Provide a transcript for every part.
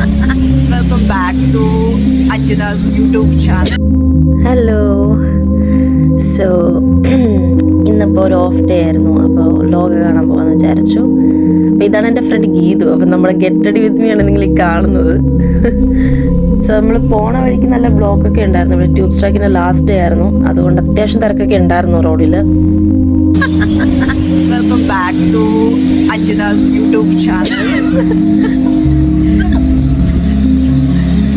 Welcome back to Anjana's YouTube channel. Hello. So ഇന്നിപ്പോൾ ഒരു off day ആയിരുന്നു. അപ്പോൾ വ്ലോഗ് കാണാൻ പോകാമെന്ന് വിചാരിച്ചു. അപ്പോൾ ഇതാണ് എൻ്റെ ഫ്രണ്ട് ഗീതു. അപ്പം നമ്മുടെ ഗെറ്റ് റെഡി വിത്ത് മീ ആണ് നിങ്ങൾ ഈ കാണുന്നത്. സോ നമ്മൾ പോണ വഴിക്ക് നല്ല ബ്ലോക്കൊക്കെ ഉണ്ടായിരുന്നു. ഇവിടെ ട്യൂബ് സ്ട്രൈക്കിൻ്റെ ലാസ്റ്റ് ഡേ ആയിരുന്നു. അതുകൊണ്ട് അത്യാവശ്യം തിരക്കൊക്കെ ഉണ്ടായിരുന്നു റോഡിൽ. Welcome back to Anjana's YouTube channel.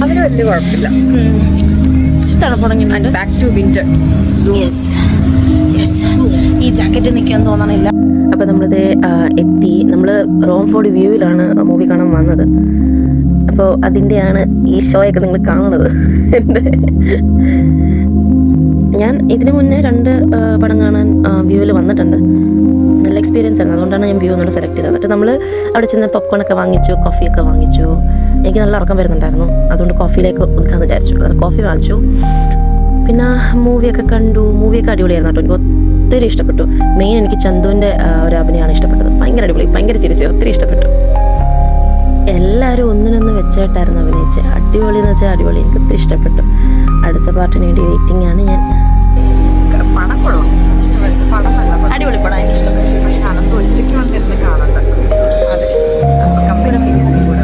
അതിന് വലിയ കുഴപ്പമില്ല. തണുപ്പുടങ്ങിയിട്ടുണ്ട്. Back to winter. ഈ ജാക്കറ്റ് നിൽക്കാൻ തോന്നണില്ല. അപ്പോൾ നമ്മളിത് എത്തി. നമ്മൾ റോംഫോർഡ് വ്യൂവിലാണ് മൂവി കാണാൻ വന്നത്. അപ്പോൾ അതിൻ്റെയാണ് ഈ ഷോയൊക്കെ നിങ്ങൾ കാണുന്നത്. ഞാൻ ഇതിനു മുന്നേ 2 പടം കാണാൻ വ്യൂവിൽ വന്നിട്ടുണ്ട്. നല്ല എക്സ്പീരിയൻസ് ആണ്. അതുകൊണ്ടാണ് ഞാൻ വ്യൂ ഒന്നുകൂടെ സെലക്ട് ചെയ്തത്. എന്നിട്ട് നമ്മൾ അവിടെ ചെന്ന് പോപ്കോണൊക്കെ വാങ്ങിച്ചു, കോഫിയൊക്കെ വാങ്ങിച്ചു. എനിക്ക് നല്ല ഉറക്കം വരുന്നുണ്ടായിരുന്നു. അതുകൊണ്ട് കോഫിയിലേക്ക് ഒതുക്കാമെന്ന് വിചാരിച്ചു. അത് കോഫി വാങ്ങിച്ചു. പിന്നെ മൂവിയൊക്കെ കണ്ടു. മൂവിയൊക്കെ അടിപൊളിയായിരുന്നു കേട്ടോ. എനിക്ക് ഒത്തിരി ഇഷ്ടപ്പെട്ടു. മെയിൻ എനിക്ക് ചന്തുവിൻ്റെ ഒരു അഭിനയമാണ് ഇഷ്ടപ്പെട്ടത്. ഭയങ്കര അടിപൊളി, ഭയങ്കര ചിരിച്ചു, ഒത്തിരി ഇഷ്ടപ്പെട്ടു. എല്ലാവരും ഒന്നിനൊന്ന് വെച്ചായിട്ടായിരുന്നു അഭിനയിച്ചത്. അടിപൊളി എന്ന് വെച്ചാൽ അടിപൊളി. എനിക്ക് ഒത്തിരി ഇഷ്ടപ്പെട്ടു. അടുത്ത പാർട്ടിന് വേണ്ടി വെയിറ്റിംഗ് ആണ് ഞാൻ. പടം കൊള്ളാം, ഇഷ്ടപ്പെട്ടു. പടം നല്ല പടം, അടിപൊളി പടം, എനിക്ക് ഇഷ്ടപ്പെട്ടു. പക്ഷെ അനന്ത് ഒറ്റയ്ക്ക് വന്നിരുന്ന് കാണണ്ട. അതെ, അപ്പൊ കമ്പനിക്ക് കൂടെ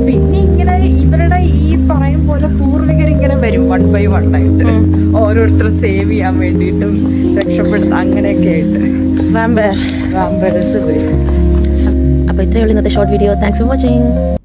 പിന്നെ ഇങ്ങനെ ഇവരുടെ ഈ പറയും പോലെ പൂർവികർ ഇങ്ങനെ വരും 1 by 1 ആയിട്ട്. ഓരോരുത്തരും സേവ് ചെയ്യാൻ വേണ്ടിയിട്ടും രക്ഷപ്പെടുത്താൻ അങ്ങനെയൊക്കെ ആയിട്ട് വാമ്പേഴ്സ് വരും. അപ്പോൾ ഇത്രയേ ഉള്ളൂ ഇന്നത്തെ short video. Thanks for watching.